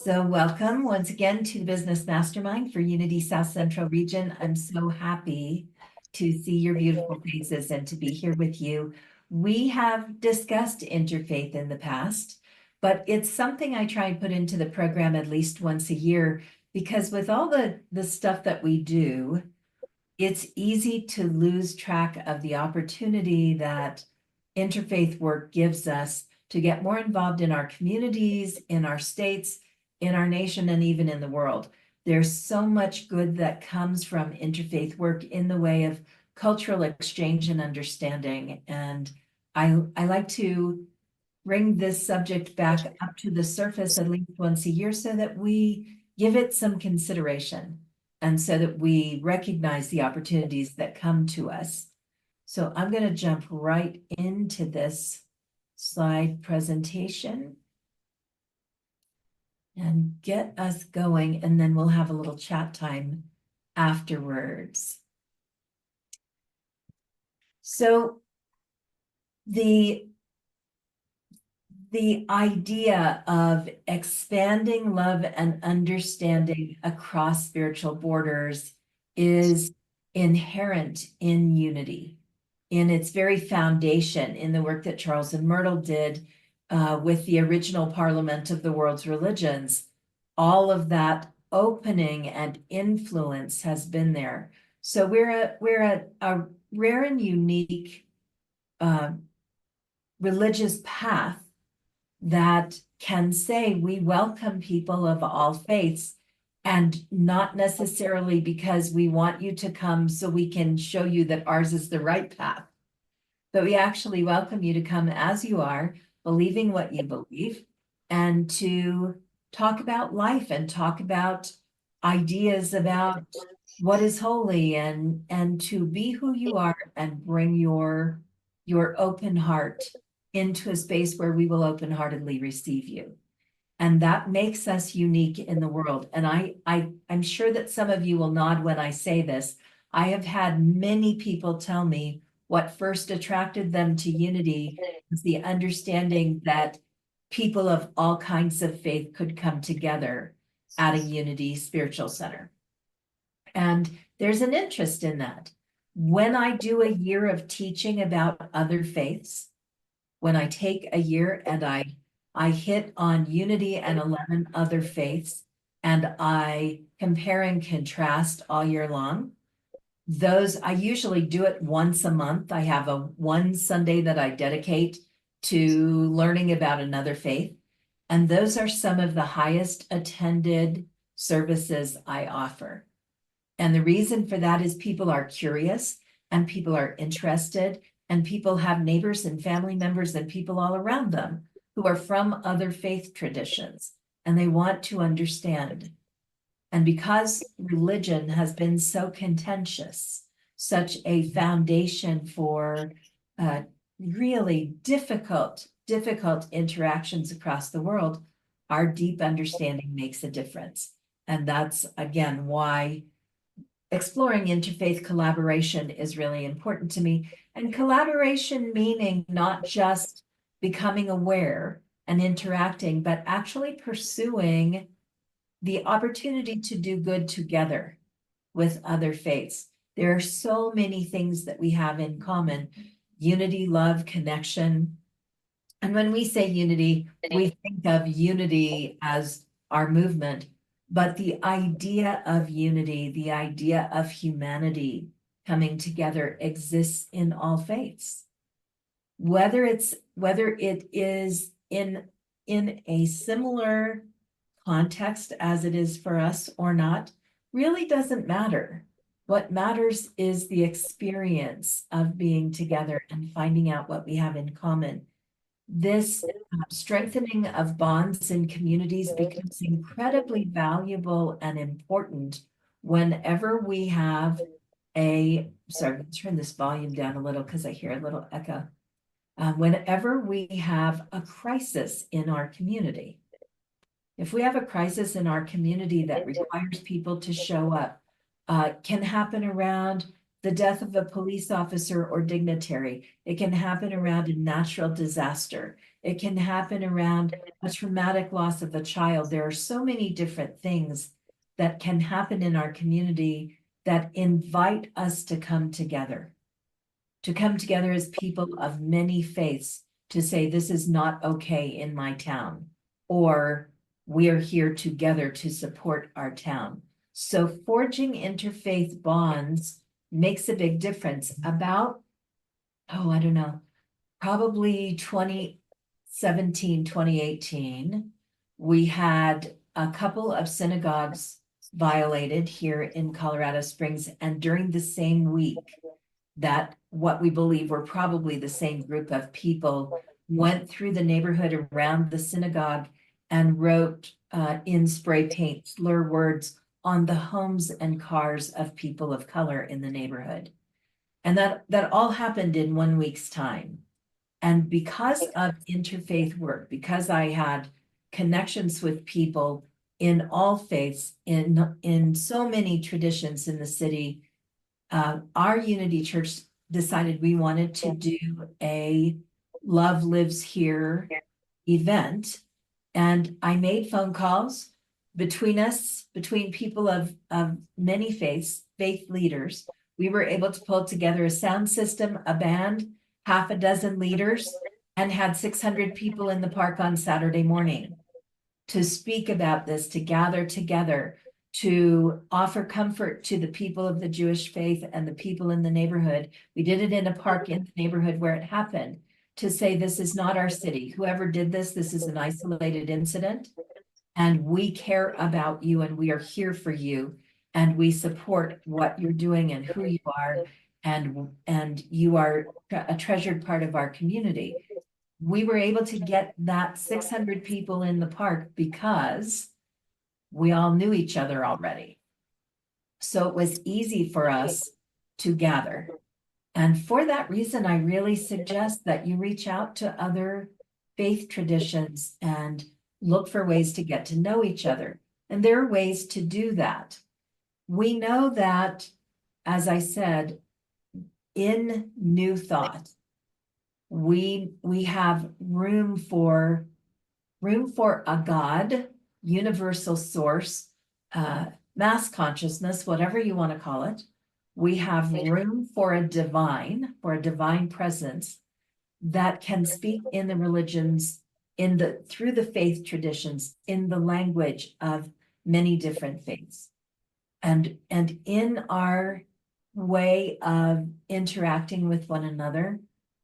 So welcome once again to the Business Mastermind for Unity South Central Region. I'm so happy to see your beautiful faces and to be here with you. We have discussed interfaith in the past, but it's something I try and put into the program at least once a year because with all the stuff that we do, it's easy to lose track of the opportunity that interfaith work gives us to get more involved in our communities, in our states, in our nation, and even in the world. There's so much good that comes from interfaith work in the way of cultural exchange and understanding. And I like to bring this subject back up to the surface at least once a year so that we give it some consideration and so that we recognize the opportunities that come to us. So I'm going to jump right into this slide presentation and get us going, and then we'll have a little chat time afterwards. So the idea of expanding love and understanding across spiritual borders is inherent in unity, in its very foundation, in the work that Charles and Myrtle did with the original Parliament of the World's Religions. All of that opening and influence has been there. So we're a rare and unique religious path that can say we welcome people of all faiths, and not necessarily because we want you to come so we can show you that ours is the right path, but we actually welcome you to come as you are, believing what you believe, and to talk about life and talk about ideas about what is holy, and to be who you are and bring your open heart into a space where we will open-heartedly receive you. And that makes us unique in the world. And I'm sure that some of you will nod when I say this. I have had many people tell me what first attracted them to unity was the understanding that people of all kinds of faith could come together at a unity spiritual center. And there's an interest in that. When I do a year of teaching about other faiths, when I take a year and I hit on unity and 11 other faiths, and I compare and contrast all year long, those, I usually do it once a month. I have one Sunday that I dedicate to learning about another faith. And those are some of the highest attended services I offer. And the reason for that is people are curious and people are interested, and people have neighbors and family members and people all around them who are from other faith traditions, and they want to understand. And because religion has been so contentious, such a foundation for really difficult interactions across the world, our deep understanding makes a difference. And that's, again, why exploring interfaith collaboration is really important to me. And collaboration meaning not just becoming aware and interacting, but actually pursuing the opportunity to do good together with other faiths. There are so many things that we have in common: unity, love, connection. And when we say unity, we think of unity as our movement, but the idea of unity, the idea of humanity coming together exists in all faiths. Whether it is in a similar context as it is for us or not, really doesn't matter. What matters is the experience of being together and finding out what we have in common. This strengthening of bonds in communities becomes incredibly valuable and important whenever we have sorry, let's turn this volume down a little because I hear a little echo. Whenever we have a crisis in our community. If we have a crisis in our community that requires people to show up, can happen around the death of a police officer or dignitary. It can happen around a natural disaster. It can happen around a traumatic loss of a child. There are so many different things that can happen in our community that invite us to come together as people of many faiths to say, this is not okay in my town, or we are here together to support our town. So forging interfaith bonds makes a big difference. About, I don't know, probably 2017, 2018, we had a couple of synagogues violated here in Colorado Springs, and during the same week, that what we believe were probably the same group of people went through the neighborhood around the synagogue and wrote in spray paint slur words on the homes and cars of people of color in the neighborhood. And that all happened in 1 week's time. And because of interfaith work, because I had connections with people in all faiths, in so many traditions in the city, our Unity Church decided we wanted to do a Love Lives Here event. And I made phone calls between us, between people of many faith leaders. We were able to pull together a sound system, a band, half a dozen leaders, and had 600 people in the park on Saturday morning to speak about this, to gather together, to offer comfort to the people of the Jewish faith and the people in the neighborhood. We did it in a park in the neighborhood where it happened, to say, this is not our city. Whoever did this is an isolated incident, and we care about you, and we are here for you, and we support what you're doing and who you are, and you are a treasured part of our community. We were able to get that 600 people in the park because we all knew each other already. So it was easy for us to gather. And for that reason, I really suggest that you reach out to other faith traditions and look for ways to get to know each other. And there are ways to do that. We know that, as I said, in New Thought, we have room for a God, universal source, mass consciousness, whatever you want to call it. We have room for a divine presence that can speak in the religions, through the faith traditions, in the language of many different faiths. And in our way of interacting with one another,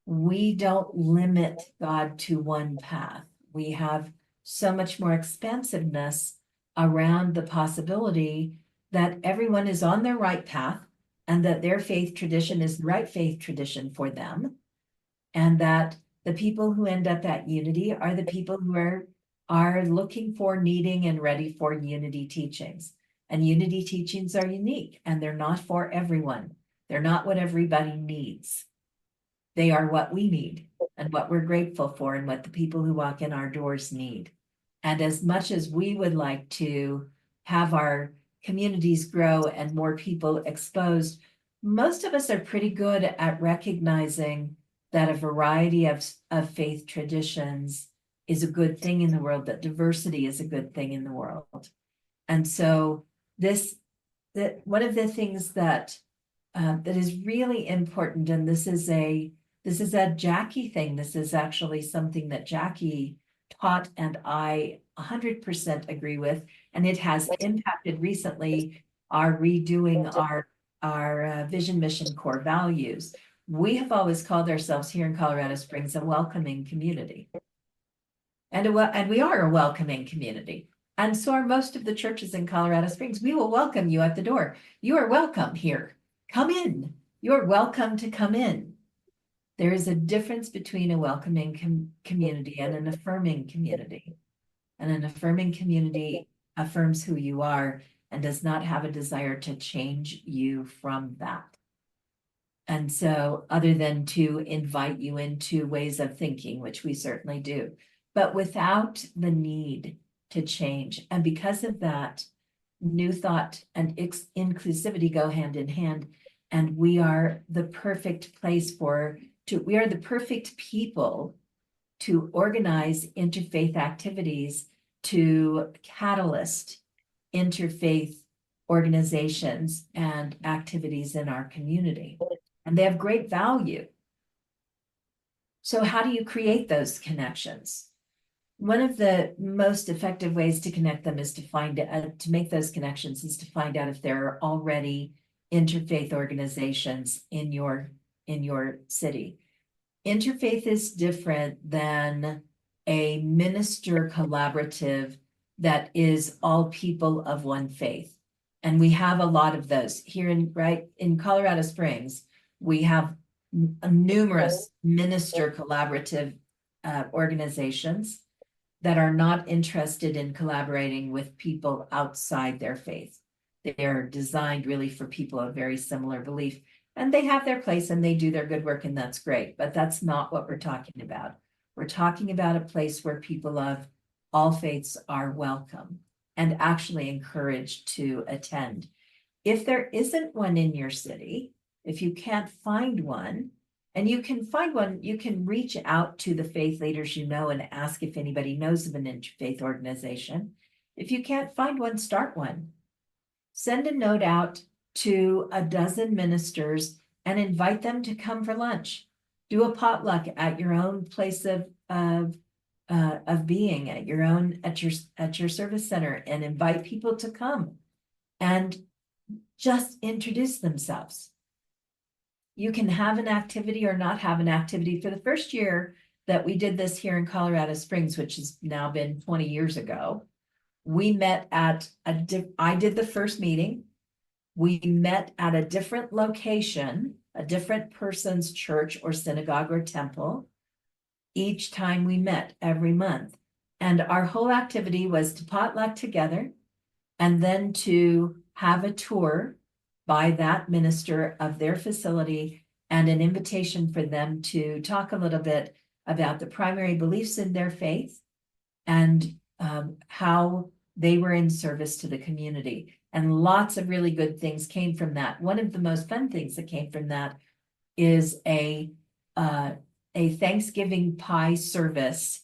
we don't limit God to one path. We have so much more expansiveness around the possibility that everyone is on their right path, and that their faith tradition is the right faith tradition for them, and that the people who end up at Unity are the people who are looking for, needing, and ready for Unity teachings. And Unity teachings are unique, and they're not for everyone. They're not what everybody needs. They are what we need, and what we're grateful for, and what the people who walk in our doors need. And as much as we would like to have our communities grow and more people exposed, most of us are pretty good at recognizing that a variety of faith traditions is a good thing in the world, that diversity is a good thing in the world. And so one of the things that is really important, and this is a Jackie thing. This is actually something that Jackie taught, and I 100% agree with, and it has impacted recently our redoing our vision, mission, core values. We have always called ourselves here in Colorado Springs a welcoming community, and we are a welcoming community. And so are most of the churches in Colorado Springs. We will welcome you at the door. You are welcome here. Come in. You're welcome to come in. There is a difference between a welcoming community and an affirming community. And an affirming community affirms who you are and does not have a desire to change you from that. And so, other than to invite you into ways of thinking, which we certainly do, but without the need to change. And because of that, New Thought and inclusivity go hand in hand. And we are the perfect place we are the perfect people to organize interfaith activities to catalyst interfaith organizations and activities in our community. And they have great value. So how do you create those connections? One of the most effective ways to connect them is to make those connections is to find out if there are already interfaith organizations in your city. Interfaith is different than a minister collaborative that is all people of one faith. And we have a lot of those here in Colorado Springs. We have numerous minister collaborative organizations that are not interested in collaborating with people outside their faith. They're designed really for people of very similar belief, and they have their place and they do their good work, and that's great, but that's not what we're talking about. We're talking about a place where people of all faiths are welcome and actually encouraged to attend. If there isn't one in your city, if you can't find one, and you can find one, you can reach out to the faith leaders you know and ask if anybody knows of an interfaith organization. If you can't find one, start one. Send a note out to a dozen ministers and invite them to come for lunch. Do a potluck at your own place of being, at your service center, and invite people to come and just introduce themselves. You can have an activity or not have an activity. For the first year that we did this here in Colorado Springs, which has now been 20 years ago, we met at I did the first meeting. We met at a different location, a different person's church or synagogue or temple, each time we met every month. And our whole activity was to potluck together and then to have a tour by that minister of their facility and an invitation for them to talk a little bit about the primary beliefs in their faith and how they were in service to the community. And lots of really good things came from that. One of the most fun things that came from that is a Thanksgiving pie service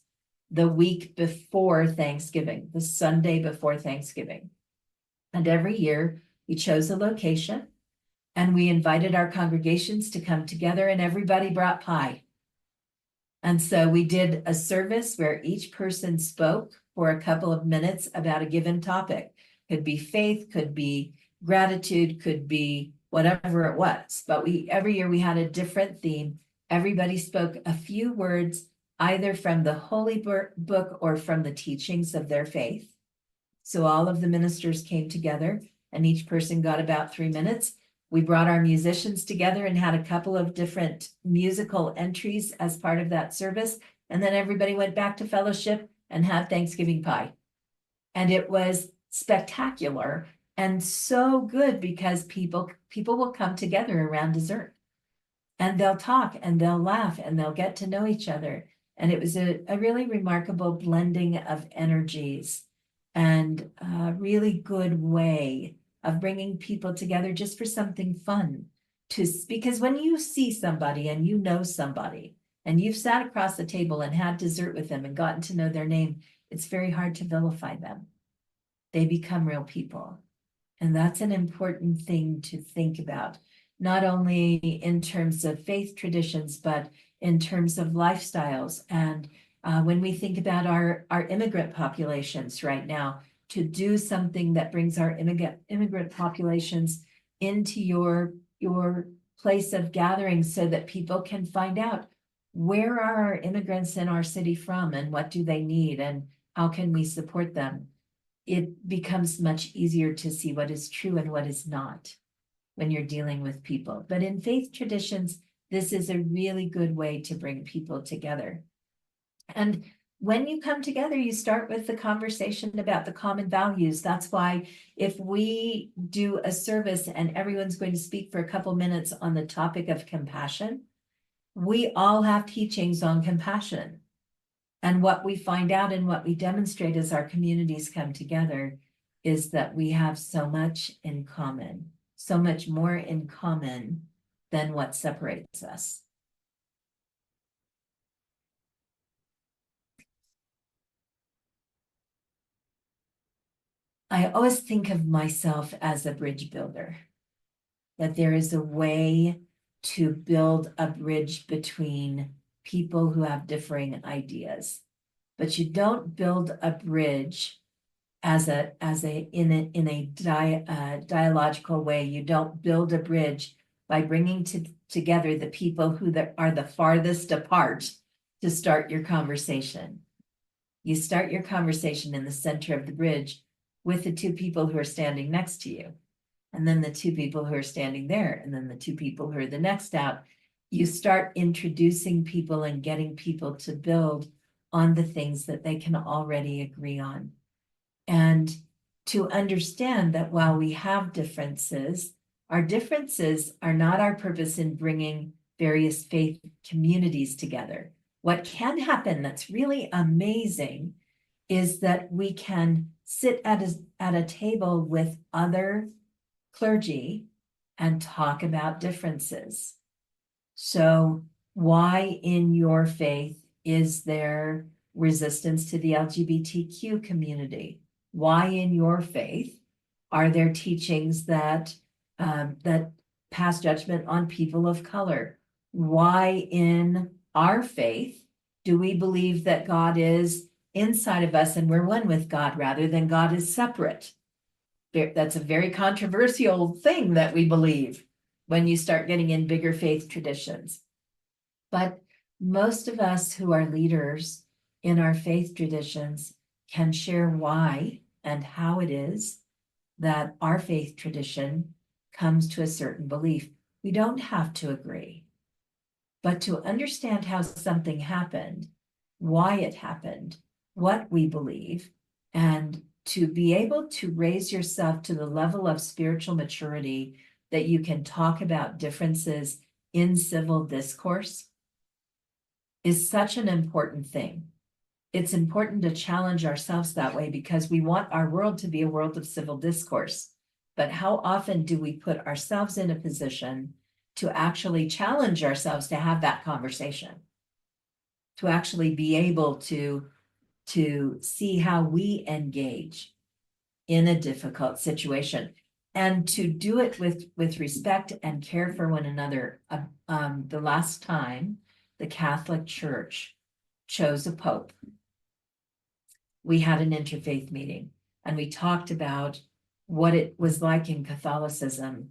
the week before Thanksgiving, the Sunday before Thanksgiving. And every year we chose a location and we invited our congregations to come together, and everybody brought pie. And so we did a service where each person spoke for a couple of minutes about a given topic. Could be faith, could be gratitude, could be whatever it was. But every year we had a different theme. Everybody spoke a few words, either from the Holy Book or from the teachings of their faith. So all of the ministers came together and each person got about 3 minutes. We brought our musicians together and had a couple of different musical entries as part of that service. And then everybody went back to fellowship and had Thanksgiving pie. And it was spectacular and so good because people will come together around dessert and they'll talk and they'll laugh and they'll get to know each other. And it was a really remarkable blending of energies and a really good way of bringing people together just for something fun. Because when you see somebody and you know somebody and you've sat across the table and had dessert with them and gotten to know their name, it's very hard to vilify them. They become real people. And that's an important thing to think about, not only in terms of faith traditions, but in terms of lifestyles. And when we think about our immigrant populations right now, to do something that brings our immigrant populations into your place of gathering so that people can find out where are our immigrants in our city from and what do they need and how can we support them. It becomes much easier to see what is true and what is not when you're dealing with people. But in faith traditions, this is a really good way to bring people together. And when you come together, you start with the conversation about the common values. That's why if we do a service and everyone's going to speak for a couple minutes on the topic of compassion, we all have teachings on compassion. And what we find out and what we demonstrate as our communities come together is that we have so much in common, so much more in common than what separates us. I always think of myself as a bridge builder, that there is a way to build a bridge between people who have differing ideas. But you don't build a bridge in a dialogical way. You don't build a bridge by bringing together the people who are the farthest apart to start your conversation. You start your conversation in the center of the bridge with the two people who are standing next to you, and then the two people who are standing there, and then the two people who are the next out. You start introducing people and getting people to build on the things that they can already agree on. And to understand that while we have differences, our differences are not our purpose in bringing various faith communities together. What can happen that's really amazing is that we can sit at a table with other clergy and talk about differences. So why in your faith is there resistance to the LGBTQ community? Why in your faith are there teachings that pass judgment on people of color? Why in our faith do we believe that God is inside of us and we're one with God rather than God is separate? That's a very controversial thing that we believe when you start getting in bigger faith traditions. But most of us who are leaders in our faith traditions can share why and how it is that our faith tradition comes to a certain belief. We don't have to agree, but to understand how something happened, why it happened, what we believe, and to be able to raise yourself to the level of spiritual maturity that you can talk about differences in civil discourse is such an important thing. It's important to challenge ourselves that way because we want our world to be a world of civil discourse. But how often do we put ourselves in a position to actually challenge ourselves to have that conversation? To actually be able to see how we engage in a difficult situation and to do it with respect and care for one another. The last time the Catholic Church chose a pope, we had an interfaith meeting and we talked about what it was like in Catholicism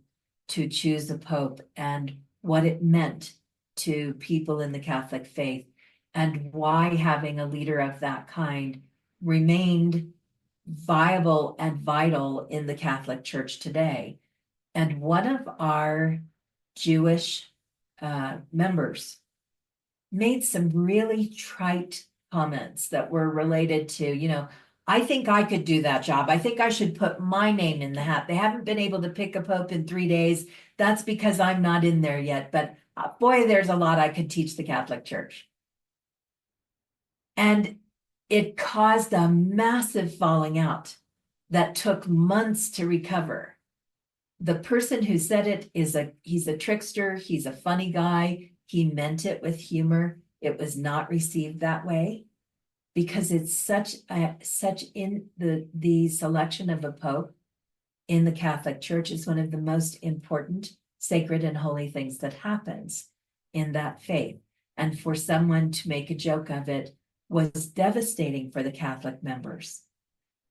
to choose a pope and what it meant to people in the Catholic faith and why having a leader of that kind remained viable and vital in the Catholic Church today. And one of our Jewish members made some really trite comments that were related to, I think I could do that job. I think I should put my name in the hat. They haven't been able to pick a pope in 3 days. That's because I'm not in there yet. But boy, there's a lot I could teach the Catholic Church. And it caused a massive falling out that took months to recover. The person who said it he's a trickster. He's a funny guy. He meant it with humor. It was not received that way because it's such in the selection of a pope in the Catholic Church is one of the most important, sacred and holy things that happens in that faith. And for someone to make a joke of it was devastating for the Catholic members.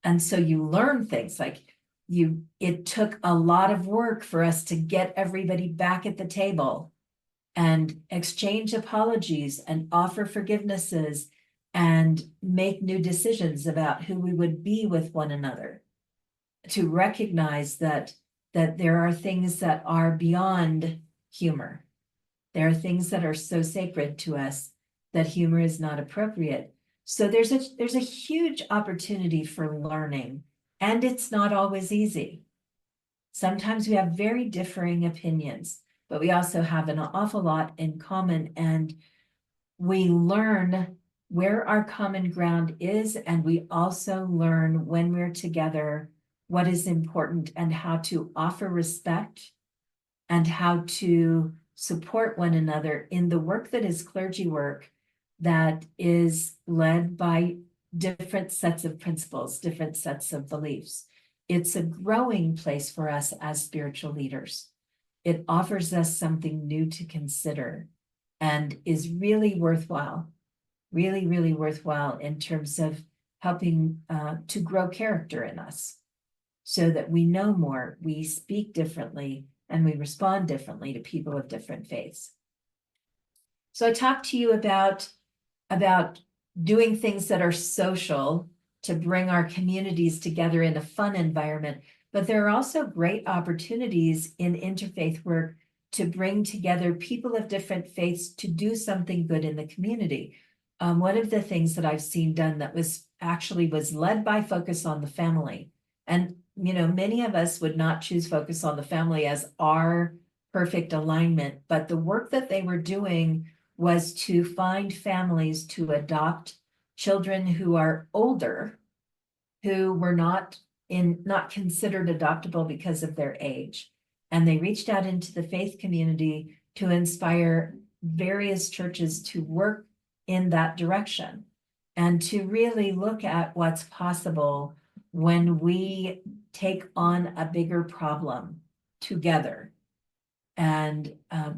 And so you learn things like it took a lot of work for us to get everybody back at the table and exchange apologies and offer forgivenesses and make new decisions about who we would be with one another, to recognize that there are things that are beyond humor. There are things that are so sacred to us that humor is not appropriate. So there's a huge opportunity for learning, and it's not always easy. Sometimes we have very differing opinions, but we also have an awful lot in common, and we learn where our common ground is, and we also learn when we're together what is important and how to offer respect and how to support one another in the work that is clergy work that is led by different sets of principles, different sets of beliefs. it's a growing place for us as spiritual leaders. It offers us something new to consider and is really worthwhile, really, really worthwhile in terms of helping to grow character in us so that we know more, we speak differently, and we respond differently to people of different faiths. So I talked to you about doing things that are social to bring our communities together in a fun environment. But there are also great opportunities in interfaith work to bring together people of different faiths to do something good in the community. One of the things that I've seen done that was led by Focus on the Family. And, many of us would not choose Focus on the Family as our perfect alignment, but the work that they were doing was to find families to adopt children who are older, who were not considered adoptable because of their age. And they reached out into the faith community to inspire various churches to work in that direction and to really look at what's possible when we take on a bigger problem together and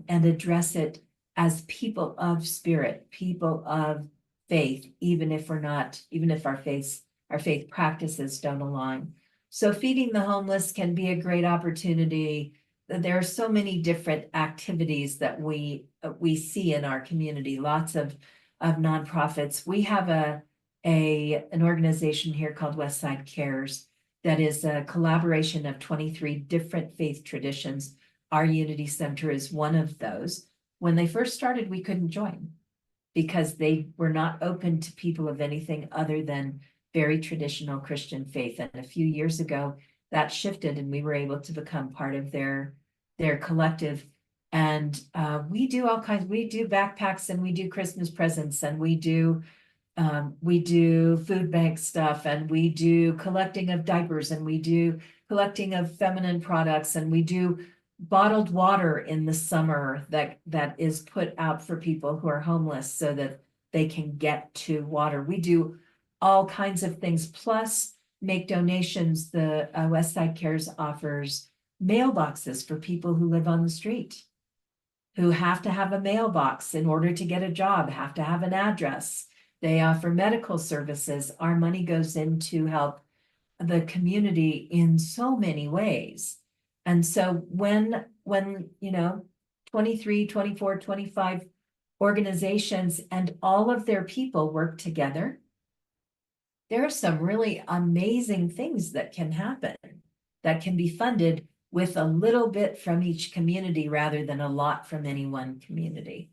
address it as people of spirit, people of faith, even if our faith practices don't align. So feeding the homeless can be a great opportunity. There are so many different activities that we see in our community, lots of nonprofits. We have an organization here called Westside Cares that is a collaboration of 23 different faith traditions. Our Unity Center is one of those. When they first started, we couldn't join because they were not open to people of anything other than very traditional Christian faith. And a few years ago, that shifted and we were able to become part of their collective. And we do all kinds, we do backpacks and we do Christmas presents and we do food bank stuff and we do collecting of diapers and we do collecting of feminine products and we do bottled water in the summer that is put out for people who are homeless so that they can get to water. We do all kinds of things, plus make donations. The Westside Cares offers mailboxes for people who live on the street, who have to have a mailbox in order to get a job, have to have an address. They offer medical services. Our money goes in to help the community in so many ways. And so when 23, 24, 25 organizations and all of their people work together, there are some really amazing things that can happen that can be funded with a little bit from each community rather than a lot from any one community.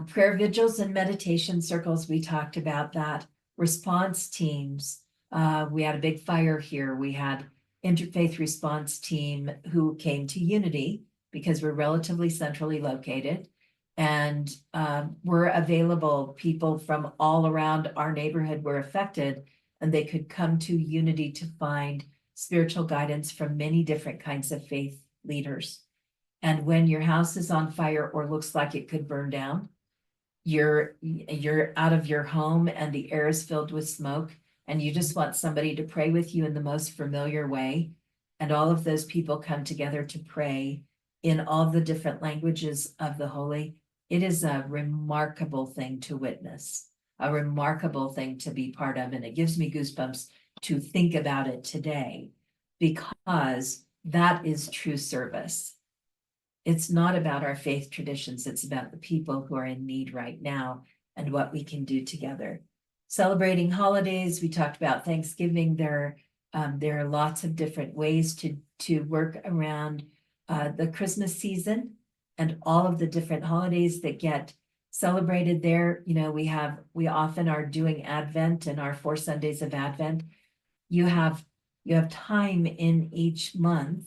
Prayer vigils and meditation circles, we talked about that. Response teams. We had a big fire here. We had Interfaith response team who came to Unity because we're relatively centrally located and were available. People from all around our neighborhood were affected and they could come to Unity to find spiritual guidance from many different kinds of faith leaders. And when your house is on fire or looks like it could burn down, you're out of your home and the air is filled with smoke, and you just want somebody to pray with you in the most familiar way. And all of those people come together to pray in all the different languages of the holy. It is a remarkable thing to witness, a remarkable thing to be part of. And it gives me goosebumps to think about it today, because that is true service. It's not about our faith traditions. It's about the people who are in need right now and what we can do together. Celebrating holidays, we talked about Thanksgiving. There are lots of different ways to work around the Christmas season and all of the different holidays that get celebrated there. We often are doing Advent and our 4 Sundays of Advent. You have time in each month,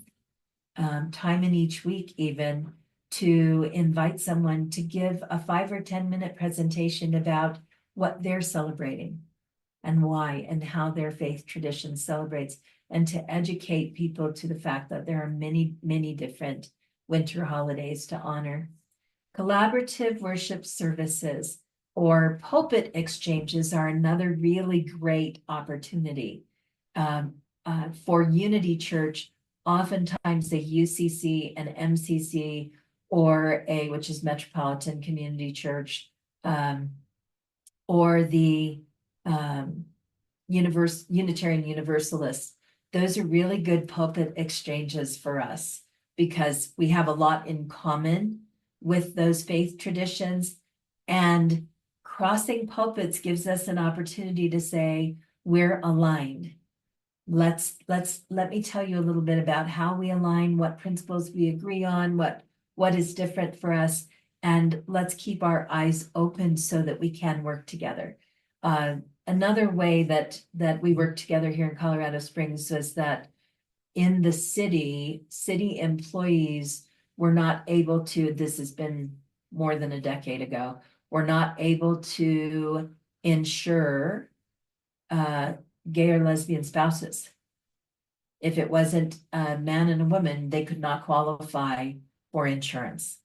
time in each week even, to invite someone to give a 5 or 10 minute presentation about what they're celebrating and why and how their faith tradition celebrates, and to educate people to the fact that there are many, many different winter holidays to honor. Collaborative worship services or pulpit exchanges are another really great opportunity. for Unity Church, oftentimes the UCC and MCC, or which is Metropolitan Community Church, or the Unitarian Universalists, those are really good pulpit exchanges for us because we have a lot in common with those faith traditions, and crossing pulpits gives us an opportunity to say we're aligned. Let me tell you a little bit about how we align, what principles we agree on, what is different for us, and let's keep our eyes open so that we can work together. Another way that we work together here in Colorado Springs is that in the city employees were not able to, this has been more than a decade ago, were not able to insure gay or lesbian spouses. If it wasn't a man and a woman, they could not qualify for insurance.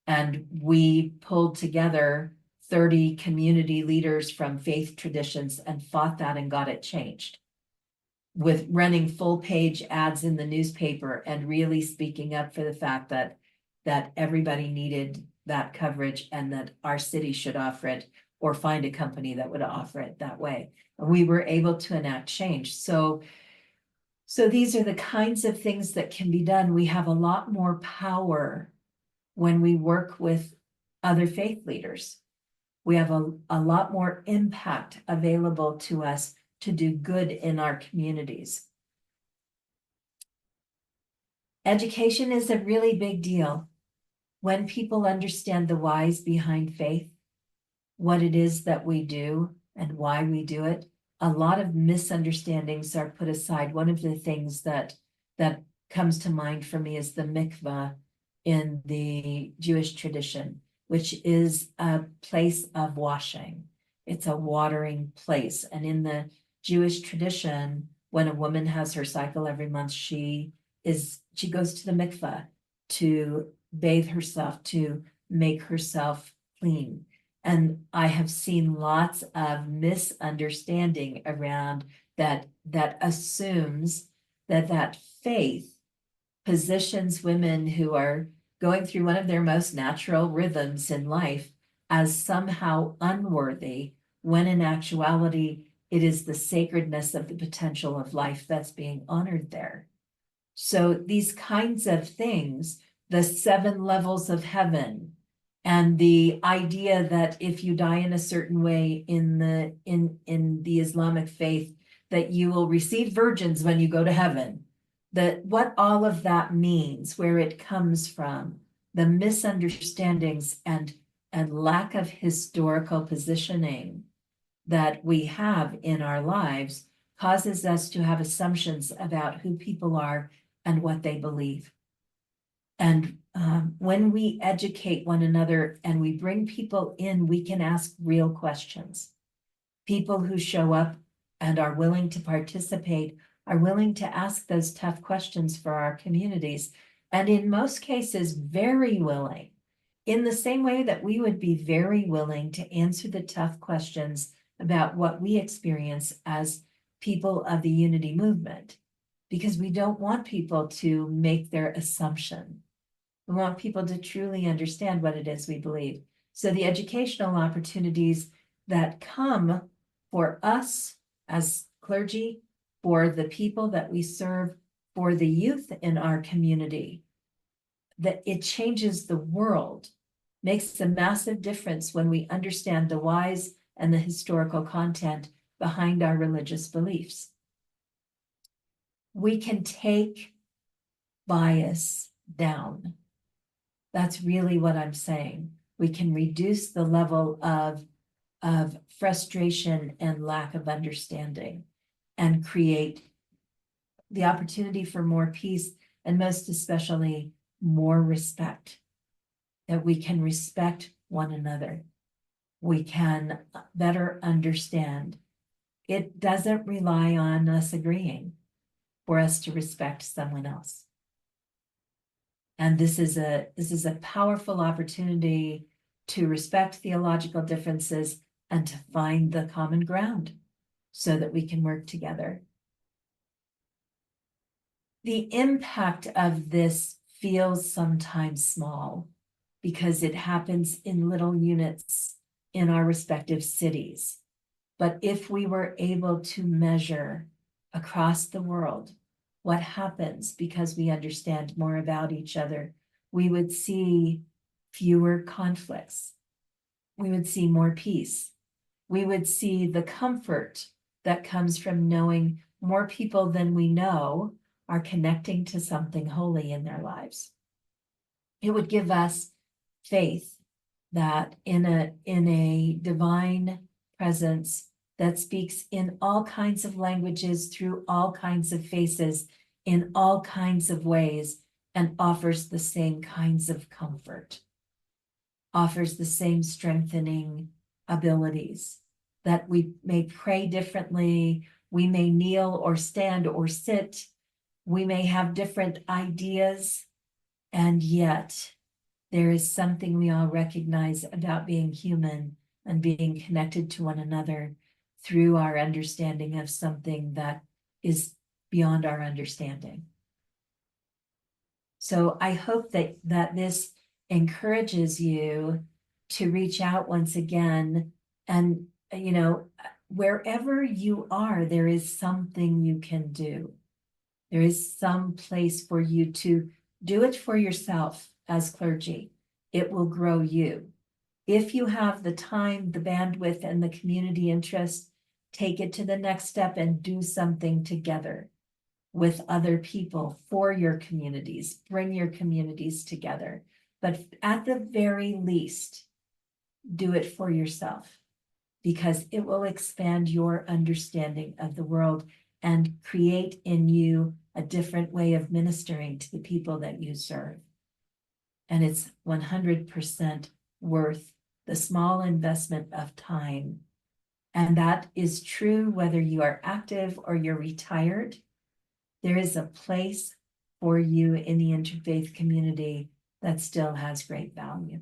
And we pulled together 30 community leaders from faith traditions and fought that and got it changed, with running full page ads in the newspaper and really speaking up for the fact that everybody needed that coverage and that our city should offer it or find a company that would offer it that way. And we were able to enact change. So these are the kinds of things that can be done. We have a lot more power when we work with other faith leaders. We have a lot more impact available to us to do good in our communities. Education is a really big deal. When people understand the whys behind faith, what it is that we do and why we do it, a lot of misunderstandings are put aside. One of the things that comes to mind for me is the mikvah in the Jewish tradition, which is a place of washing. It's a watering place. And in the Jewish tradition, when a woman has her cycle every month, she goes to the mikvah to bathe herself, to make herself clean. And I have seen lots of misunderstanding around that assumes that faith positions women who are going through one of their most natural rhythms in life as somehow unworthy, when in actuality, it is the sacredness of the potential of life that's being honored there. So these kinds of things, the 7 levels of heaven, and the idea that if you die in a certain way in the Islamic faith, that you will receive virgins when you go to heaven, that what all of that means, where it comes from, the misunderstandings and lack of historical positioning that we have in our lives causes us to have assumptions about who people are and what they believe. And when we educate one another and we bring people in, we can ask real questions. People who show up and are willing to participate are willing to ask those tough questions for our communities, and in most cases, very willing, in the same way that we would be very willing to answer the tough questions about what we experience as people of the unity movement, because we don't want people to make their assumption. We want people to truly understand what it is we believe. So the educational opportunities that come for us as clergy, for the people that we serve, for the youth in our community, that it changes the world, makes a massive difference when we understand the whys and the historical content behind our religious beliefs. We can take bias down. That's really what I'm saying. We can reduce the level of frustration and lack of understanding and create the opportunity for more peace, and most especially more respect, that we can respect one another. We can better understand. It doesn't rely on us agreeing for us to respect someone else. And this is a powerful opportunity to respect theological differences and to find the common ground so that we can work together. the impact of this feels sometimes small because it happens in little units in our respective cities. But if we were able to measure across the world what happens because we understand more about each other, we would see fewer conflicts. We would see more peace. We would see the comfort that comes from knowing more people than we know are connecting to something holy in their lives. It would give us faith that in a divine presence that speaks in all kinds of languages, through all kinds of faces, in all kinds of ways, and offers the same kinds of comfort, offers the same strengthening abilities, that we may pray differently, we may kneel or stand or sit, we may have different ideas, and yet there is something we all recognize about being human and being connected to one another through our understanding of something that is beyond our understanding. So I hope that this encourages you to reach out once again, and wherever you are, there is something you can do. There is some place for you to do it for yourself as clergy. It will grow you. If you have the time, the bandwidth, and the community interest, take it to the next step and do something together with other people for your communities. Bring your communities together. But at the very least, do it for yourself, because it will expand your understanding of the world and create in you a different way of ministering to the people that you serve. And it's 100% worth the small investment of time. And that is true whether you are active or you're retired. There is a place for you in the interfaith community that still has great value.